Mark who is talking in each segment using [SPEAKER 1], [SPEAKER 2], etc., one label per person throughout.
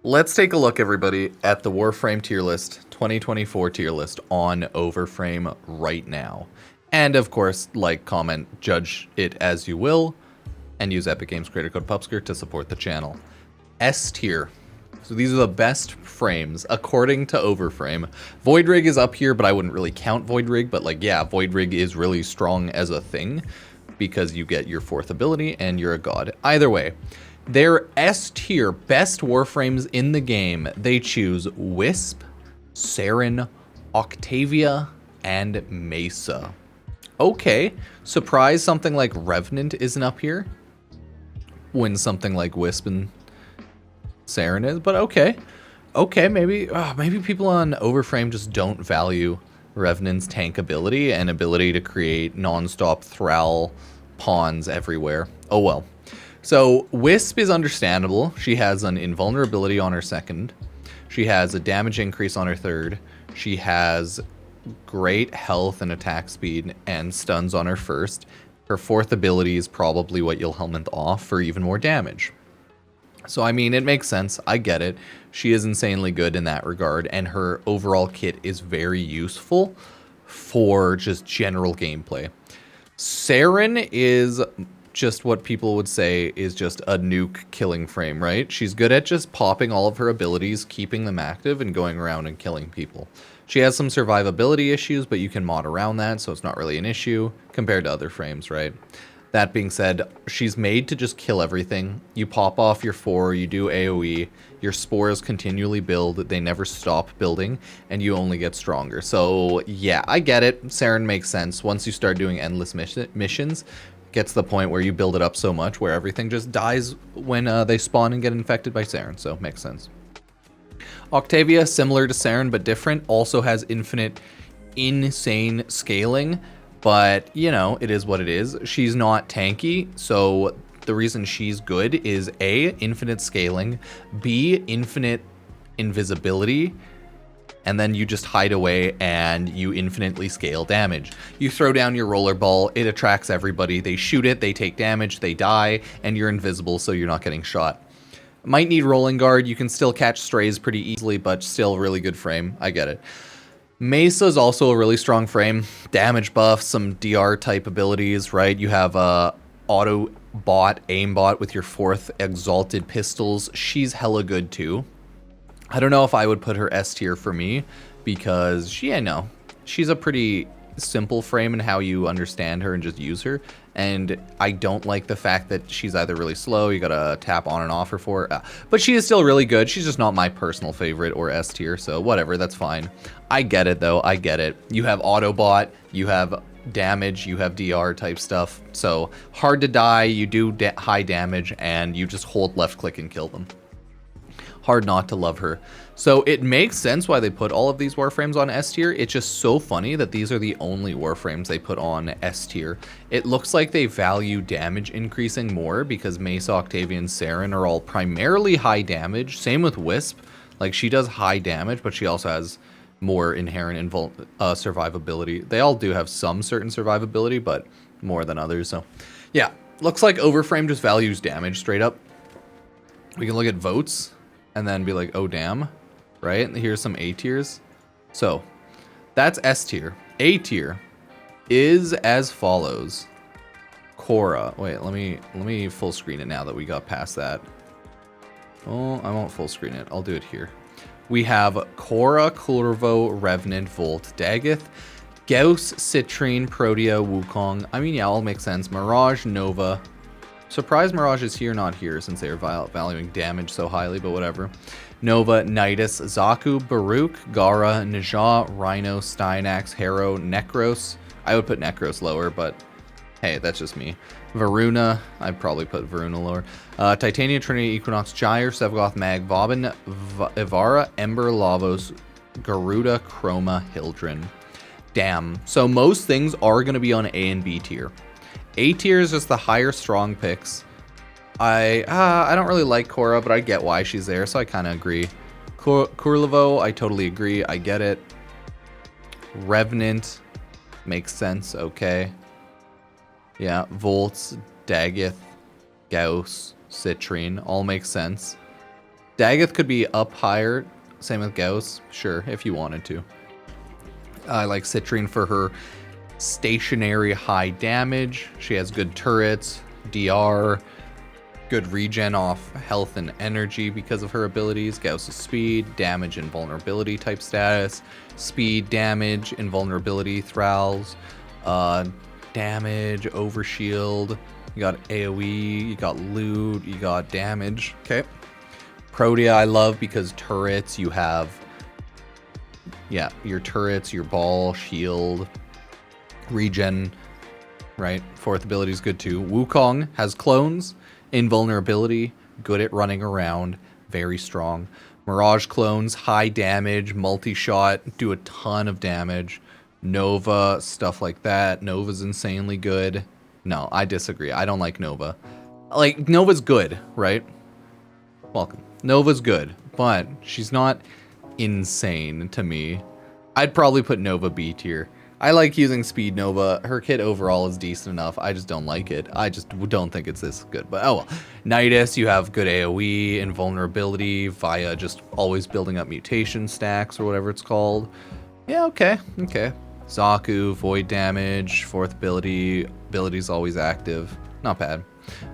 [SPEAKER 1] Let's take a look, everybody, at the Warframe tier list, 2024 tier list on Overframe right now. And of course, like, comment, judge it as you will, and use Epic Games creator code Pupsker to support the channel. S tier. So these are the best frames according to Overframe. Void Rig is up here, but I wouldn't really count Void Rig, but like, yeah, Void Rig is really strong as a thing because you get your 4th ability and you're a god. Either way, they're S tier best Warframes in the game. They choose Wisp, Saren, Octavia, and Mesa. Okay, surprise something like Revenant isn't up here when something like Wisp and Saren is, but okay. Okay, maybe people on Overframe just don't value Revenant's tank ability and ability to create non-stop Thrall pawns everywhere. Oh well. So Wisp is understandable. She has an invulnerability on her 2nd. She has a damage increase on her 3rd. She has great health and attack speed and stuns on her 1st. Her 4th ability is probably what you'll helmet off for even more damage. So I mean, it makes sense. I get it. She is insanely good in that regard, and her overall kit is very useful for just general gameplay. Saren is just what people would say is just a nuke killing frame, right? She's good at just popping all of her abilities, keeping them active, and going around and killing people. She has some survivability issues, but you can mod around that, so it's not really an issue compared to other frames, right? That being said, she's made to just kill everything. You pop off your 4, you do AoE, your spores continually build, they never stop building, and you only get stronger. So yeah, I get it. Saren makes sense. Once you start doing endless missions, gets to the point where you build it up so much where everything just dies when they spawn and get infected by Saren, so makes sense. Octavia, similar to Saren but different, also has infinite insane scaling, but you know, it is what it is. She's not tanky, so the reason she's good is A, infinite scaling, B, infinite invisibility, and then you just hide away and you infinitely scale damage. You throw down your roller ball, it attracts everybody, they shoot it, they take damage, they die, and you're invisible so you're not getting shot. Might need rolling guard, you can still catch strays pretty easily, but still really good frame, I get it. Mesa is also a really strong frame, damage buff, some DR type abilities, right? You have auto bot, aimbot with your 4th exalted pistols, she's hella good too. I don't know if I would put her S tier for me because, yeah, no, she's a pretty simple frame in how you understand her and just use her. And I don't like the fact that she's either really slow, you gotta tap on and off her for her. But she is still really good. She's just not my personal favorite or S tier, so whatever, that's fine. I get it though, I get it. You have Autobot, you have damage, you have DR type stuff. So hard to die, you do high damage, and you just hold left click and kill them. Hard not to love her. So it makes sense why they put all of these Warframes on S tier. It's just so funny that these are the only Warframes they put on S tier. It looks like they value damage increasing more because Mesa, Octavia, and Saren are all primarily high damage. Same with Wisp. Like, she does high damage, but she also has more inherent survivability. They all do have some certain survivability, but more than others. So yeah, looks like Overframe just values damage straight up. We can look at votes and then be like, oh damn, right? And here's some A tiers. So that's S tier. A tier is as follows. Cora. Wait, let me full screen it now that we got past that. Oh, I won't full screen it. I'll do it here. We have Cora, Corvo, Revenant, Volt, Daggith, Gauss, Citrine, Protea, Wukong. I mean, yeah, all makes sense. Mirage, Nova. Surprised Mirage is here, not here, since they are valuing damage so highly, but whatever. Nova, Nidus, Zaku, Baruch, Gara, Najah, Rhino, Stynax, Harrow, Necros. I would put Necros lower, but hey, that's just me. Varuna, I'd probably put Varuna lower. Titania, Trinity, Equinox, Gyre, Sevgoth, Mag, Vauban, Ivara, Ember, Lavos, Garuda, Chroma, Hildren. Damn. So most things are going to be on A and B tier. A tier is just the higher strong picks. I don't really like Cora, but I get why she's there, so I kind of agree. Kurlevo, I totally agree. I get it. Revenant makes sense. Okay. Yeah, Volts, Daggith, Gauss, Citrine, all make sense. Daggeth could be up higher. Same with Gauss. Sure, if you wanted to. I like Citrine for her stationary high damage. She has good turrets, DR, good regen off health and energy because of her abilities. Gauss's speed, damage, and vulnerability type status. Speed, damage, invulnerability, thralls, damage, overshield. You got AoE, you got loot, you got damage. Okay. Protea I love because turrets, you have, yeah, your turrets, your ball, shield, regen, right? Fourth ability is good too. Wukong has clones, invulnerability, good at running around, very strong. Mirage clones, high damage, multi-shot, do a ton of damage. Nova, stuff like that. Nova's insanely good. No, I disagree. I don't like Nova. Like, Nova's good, right? Welcome. Nova's good, but she's not insane to me. I'd probably put Nova B tier. I like using Speed Nova. Her kit overall is decent enough. I just don't like it. I just don't think it's this good. But oh well. Nidus, you have good AoE, invulnerability via just always building up mutation stacks or whatever it's called. Yeah, okay. Zaku, void damage, fourth ability's always active. Not bad.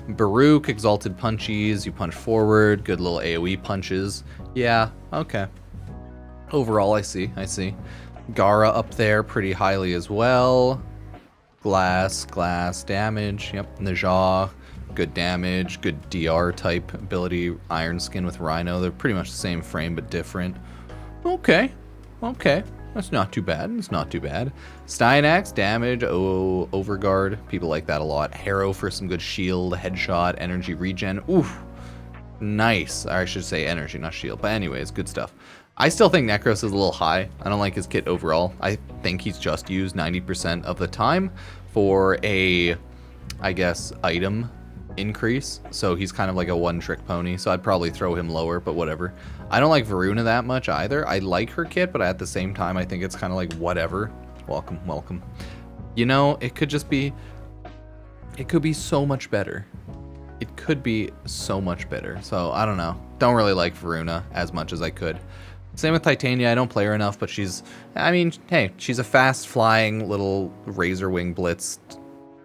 [SPEAKER 1] Baruch, exalted punchies, you punch forward, good little AoE punches. Yeah, okay. Overall, I see. Gara up there pretty highly as well. Glass damage. Yep, Najah, good damage, good DR type ability. Iron Skin with Rhino, they're pretty much the same frame but different. Okay. That's not too bad. Styanax, damage, Overguard. People like that a lot. Harrow for some good shield, headshot, energy regen. Oof. Nice. Or I should say energy, not shield. But anyways, good stuff. I still think Necros is a little high. I don't like his kit overall. I think he's just used 90% of the time for a, I guess, item increase. So he's kind of like a one-trick pony. So I'd probably throw him lower, but whatever. I don't like Varuna that much either. I like her kit, but at the same time, I think it's kind of like whatever. Welcome. You know, it could be so much better. So I don't know. Don't really like Varuna as much as I could. Same with Titania. I don't play her enough, but she's a fast flying little razor wing blitz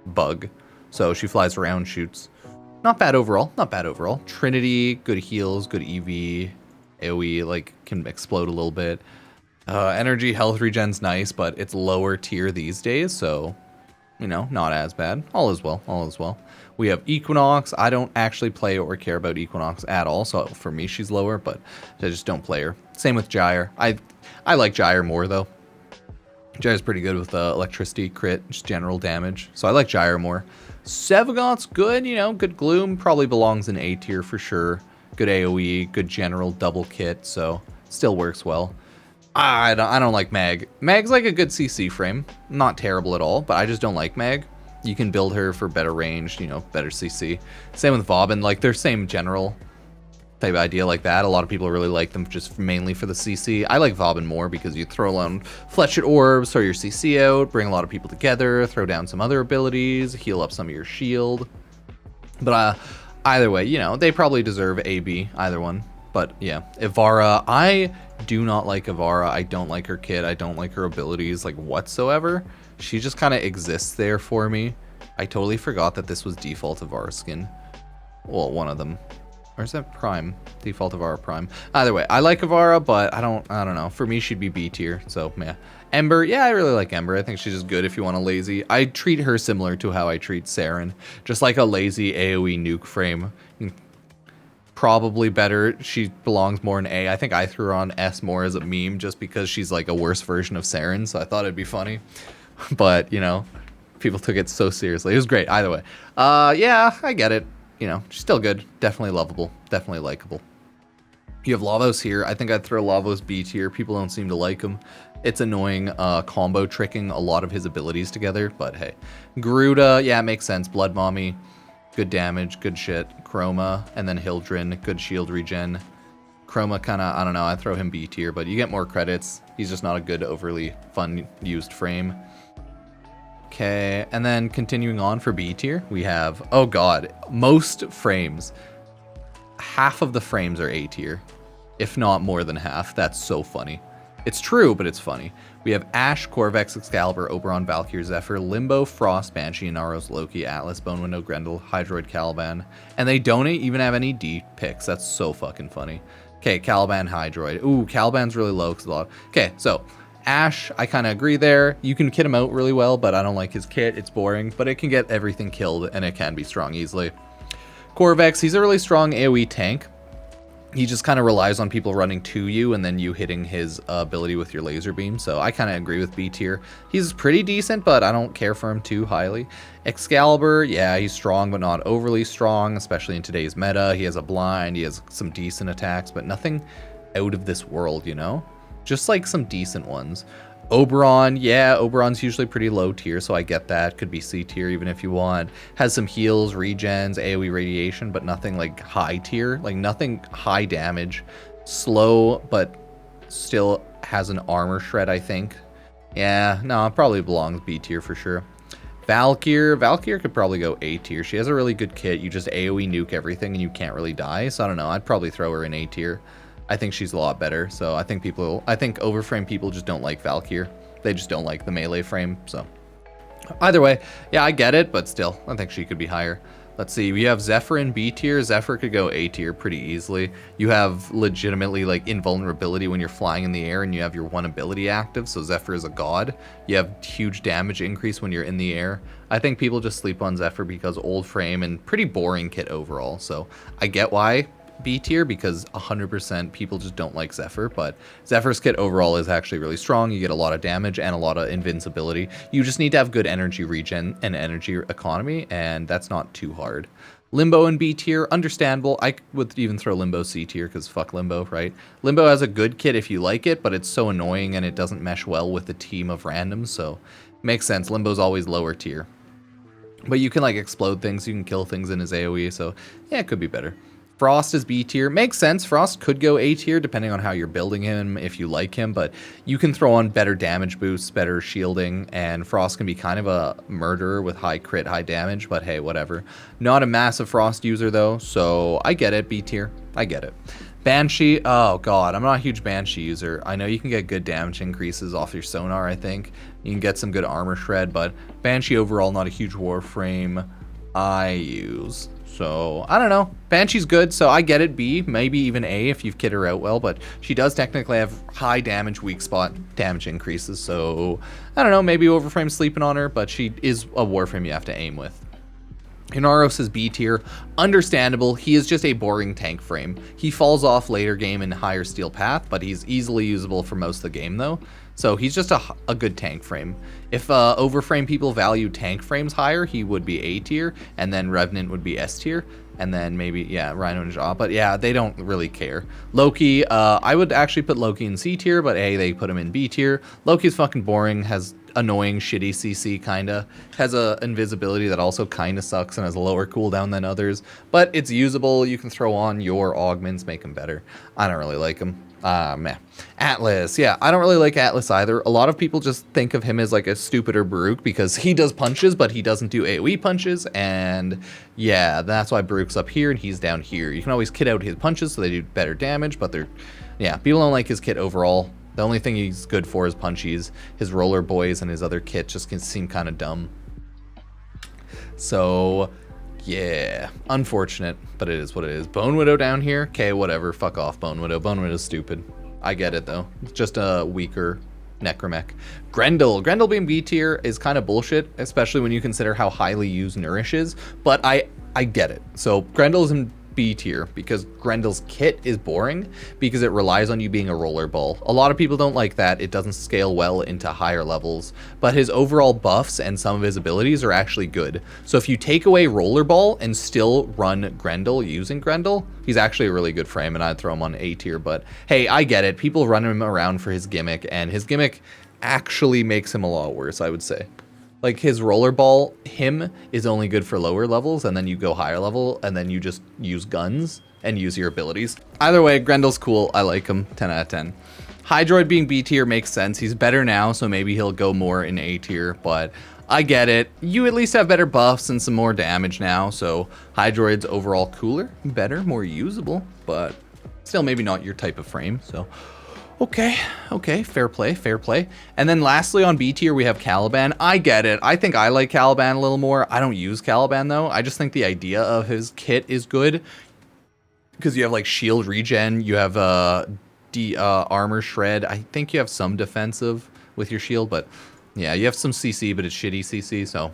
[SPEAKER 1] bug. So she flies around, shoots. Not bad overall. Trinity, good heals, good EV. AoE, like, can explode a little bit. Energy, health regen's nice, but it's lower tier these days, so, you know, not as bad. All is well. We have Equinox. I don't actually play or care about Equinox at all, so for me she's lower, but I just don't play her. Same with Gyre. I like Gyre more, though. Gyre's pretty good with electricity, crit, just general damage, so I like Gyre more. Sevagot's good, you know, good Gloom. Probably belongs in A tier for sure. Good AoE, good general double kit, so still works well. I don't like Mag. Mag's like a good CC frame. Not terrible at all, but I just don't like Mag. You can build her for better range, you know, better CC. Same with Vauban, like they're same general type idea like that. A lot of people really like them just mainly for the CC. I like Vauban more because you throw on Fletched Orbs, throw your CC out, bring a lot of people together, throw down some other abilities, heal up some of your shield. But either way, you know, they probably deserve AB, either one. But yeah, Ivara, I do not like Ivara. I don't like her kit. I don't like her abilities, like, whatsoever. She just kind of exists there for me. I totally forgot that this was default Ivara skin. Well, one of them. Or is that Prime? Default Ivara Prime. Either way, I like Ivara, but I don't know. For me, she'd be B tier, so yeah. Ember, yeah, I really like Ember. I think she's just good if you want a lazy. I treat her similar to how I treat Saren. Just like a lazy AoE nuke frame. Probably better. She belongs more in A. I think I threw her on S more as a meme just because she's like a worse version of Saren, so I thought it'd be funny. But, you know, people took it so seriously. It was great, either way. Yeah, I get it. You know, she's still good. Definitely lovable. Definitely likable. You have Lavos here. I think I'd throw Lavos B tier. People don't seem to like him. It's annoying combo tricking a lot of his abilities together, but hey. Garuda, yeah, it makes sense. Blood Mommy, good damage, good shit. Chroma, and then Hildren, good shield regen. Chroma kind of, I don't know, I'd throw him B tier, but you get more credits. He's just not a good, overly fun used frame. Okay, and then continuing on for B tier, we have, oh god, most frames. half of the frames are A tier, if not more than half. That's so funny. It's true, but it's funny. We have Ashe, Corvex, Excalibur, Oberon, Valkyr, Zephyr, Limbo, Frost, Banshee, Inaros, Loki, Atlas, Bone Window, Grendel, Hydroid, Caliban. And they don't even have any D picks. That's so fucking funny. Okay, Caliban, Hydroid. Ooh, Caliban's really low because a lot. Okay, so Ashe, I kind of agree there. You can kit him out really well, but I don't like his kit. It's boring, but it can get everything killed, and it can be strong easily. Corvex, he's a really strong AoE tank. He just kind of relies on people running to you and then you hitting his ability with your laser beam. So I kind of agree with B tier. He's pretty decent, but I don't care for him too highly. Excalibur, yeah, he's strong, but not overly strong, especially in today's meta. He has a blind, he has some decent attacks, but nothing out of this world, you know? Just like some decent ones. Oberon, yeah, Oberon's usually pretty low tier, so I get that. Could be C tier even if you want. Has some heals, regens, AoE radiation, but nothing like high tier. Like nothing high damage. Slow, but still has an armor shred, I think. Yeah, no, it probably belongs B tier for sure. Valkyr could probably go A tier. She has a really good kit. You just AoE nuke everything and you can't really die. So I don't know, I'd probably throw her in A tier. I think she's a lot better, so I think Overframe people just don't like Valkyr. They just don't like the melee frame, so. Either way, yeah, I get it, but still, I think she could be higher. Let's see, we have Zephyr in B tier. Zephyr could go A tier pretty easily. You have legitimately like invulnerability when you're flying in the air and you have your one ability active, so Zephyr is a god. You have huge damage increase when you're in the air. I think people just sleep on Zephyr because old frame and pretty boring kit overall, so I get why B tier, because 100% people just don't like Zephyr, but Zephyr's kit overall is actually really strong. You get a lot of damage and a lot of invincibility. You just need to have good energy regen and energy economy, and that's not too hard. Limbo in B tier, understandable. I would even throw Limbo C tier because fuck Limbo, right? Limbo has a good kit if you like it, but it's so annoying and it doesn't mesh well with the team of randoms, so makes sense. Limbo's always lower tier. But you can like explode things, you can kill things in his AoE, so yeah, it could be better. Frost is B tier. Makes sense. Frost could go A tier depending on how you're building him, if you like him, but you can throw on better damage boosts, better shielding, and Frost can be kind of a murderer with high crit, high damage, but hey, whatever. Not a massive Frost user though, so I get it, B tier. I get it. Banshee, oh god, I'm not a huge Banshee user. I know you can get good damage increases off your sonar, I think. You can get some good armor shred, but Banshee overall not a huge Warframe I use. So, I don't know. Banshee's good, so I get it. B, maybe even A if you've kit her out well, but she does technically have high damage, weak spot damage increases, so I don't know, maybe Overframe sleeping on her, but she is a Warframe you have to aim with. Inaros is B tier. Understandable, he is just a boring tank frame. He falls off later game in higher steel path, but he's easily usable for most of the game though. So he's just a good tank frame. If Overframe people value tank frames higher, he would be A tier, and then Revenant would be S tier, and then maybe, yeah, Rhino and Jaw, but yeah, they don't really care. Loki, I would actually put Loki in C tier, but hey, they put him in B tier. Loki's fucking boring, has annoying shitty CC kinda, has a invisibility that also kinda sucks and has a lower cooldown than others, but it's usable. You can throw on your augments, make him better. I don't really like him. Meh. Atlas, yeah, I don't really like Atlas either. A lot of people just think of him as like a stupider Baruch because he does punches, but he doesn't do AoE punches, and yeah, that's why Baruch's up here and he's down here. You can always kit out his punches so they do better damage, but yeah, people don't like his kit overall. The only thing he's good for is punchies. His roller boys and his other kit just can seem kind of dumb. So yeah, unfortunate, but it is what it is. Bone Widow down here. Okay, whatever. Fuck off, Bone Widow. Bone Widow's stupid. I get it, though. It's just a weaker Necromech. Grendel. Grendel being B tier is kind of bullshit, especially when you consider how highly used Nourish is, but I get it. So Grendel's in B tier because Grendel's kit is boring because it relies on you being a rollerball. A lot of people don't like that. It doesn't scale well into higher levels, but his overall buffs and some of his abilities are actually good. So if you take away rollerball and still run Grendel using Grendel, he's actually a really good frame, and I'd throw him on A tier, but hey, I get it. People run him around for his gimmick, and his gimmick actually makes him a lot worse, I would say. Like, his rollerball, him, is only good for lower levels, and then you go higher level, and then you just use guns and use your abilities. Either way, Grendel's cool. I like him. 10 out of 10. Hydroid being B tier makes sense. He's better now, so maybe he'll go more in A tier, but I get it. You at least have better buffs and some more damage now, so Hydroid's overall cooler, better, more usable, but still maybe not your type of frame, so okay, fair play, fair play. And then lastly on B tier we have Caliban. I get it. I think I like Caliban a little more. I don't use Caliban though. I just think the idea of his kit is good because you have like shield regen, you have armor shred. I think you have some defensive with your shield, but yeah, you have some CC, but it's shitty CC, so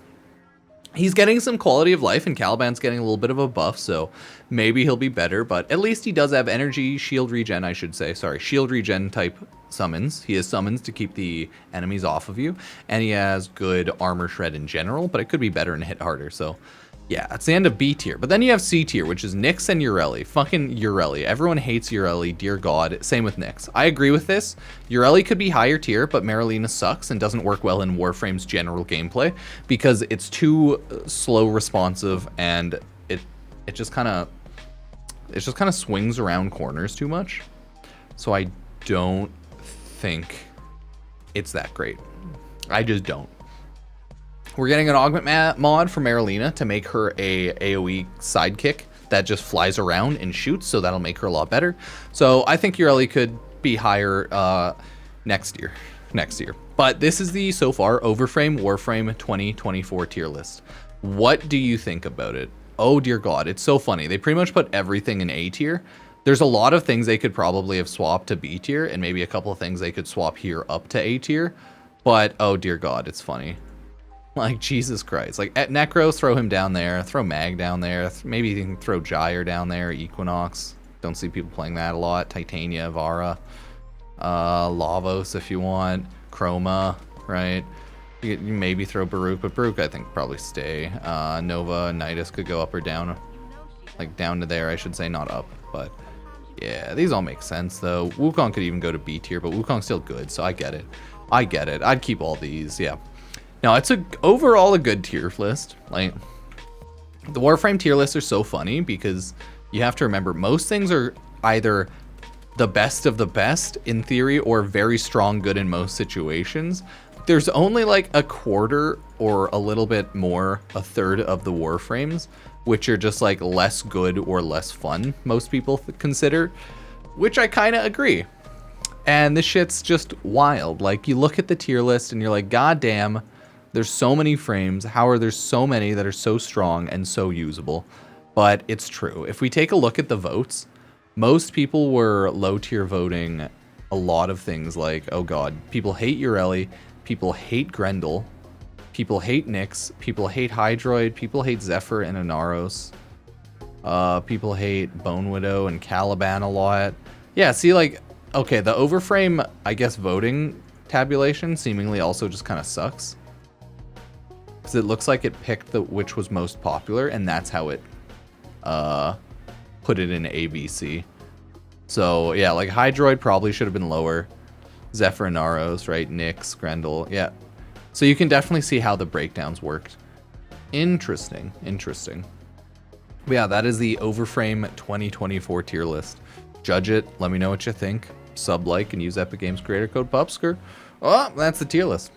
[SPEAKER 1] he's getting some quality of life, and Caliban's getting a little bit of a buff, so maybe he'll be better, but at least he does have energy, shield regen, I should say. Sorry, shield regen type summons. He has summons to keep the enemies off of you, and he has good armor shred in general, but it could be better and hit harder, so yeah, that's the end of B tier. But then you have C tier, which is Nyx and Ureli. Fucking Ureli. Everyone hates Ureli, dear God. Same with Nyx. I agree with this. Ureli could be higher tier, but Marilena sucks and doesn't work well in Warframe's general gameplay because it's too slow responsive and it just kind of swings around corners too much. So I don't think it's that great. I just don't. We're getting an augment mod for Marilena to make her a AoE sidekick that just flies around and shoots, so that'll make her a lot better. So I think Ureli could be higher next year. But this is the, so far, Overframe Warframe 2024 tier list. What do you think about it? Oh dear God, it's so funny. They pretty much put everything in A tier. There's a lot of things they could probably have swapped to B tier, and maybe a couple of things they could swap here up to A tier. But oh dear God, it's funny. Like, Jesus Christ. Like, at Necros, throw him down there. Throw Mag down there. Maybe you can throw Gyre down there. Equinox. Don't see people playing that a lot. Titania, Vara. Lavos if you want. Chroma, right? You maybe throw Baruch, but Baruch I think probably stay. Nova, Nidus could go up or down. Like, down to there, I should say, not up. But, yeah, these all make sense, though. Wukong could even go to B tier, but Wukong's still good, so I get it. I'd keep all these, yeah. Now, it's overall a good tier list. Like, the Warframe tier lists are so funny because you have to remember most things are either the best of the best in theory or very strong good in most situations. There's only like a quarter or a little bit more, a third of the Warframes, which are just like less good or less fun, most people consider, which I kind of agree. And this shit's just wild. Like, you look at the tier list and you're like, God damn. There's so many frames. How are there so many that are so strong and so usable? But it's true. If we take a look at the votes, most people were low tier voting a lot of things like, oh God, people hate Ureli, people hate Grendel, people hate Nyx, people hate Hydroid, people hate Zephyr and Inaros, people hate Bone Widow and Caliban a lot. Yeah, see, like, okay, the Overframe, I guess, voting tabulation seemingly also just kind of sucks. Because it looks like it picked which was most popular, and that's how it put it in ABC. So, yeah, like, Hydroid probably should have been lower. Zephyr and Naros, right? Nyx, Grendel, yeah. So you can definitely see how the breakdowns worked. Interesting. But yeah, that is the Overframe 2024 tier list. Judge it, let me know what you think. Sub, like, and use Epic Games creator code Pupsker. Oh, that's the tier list.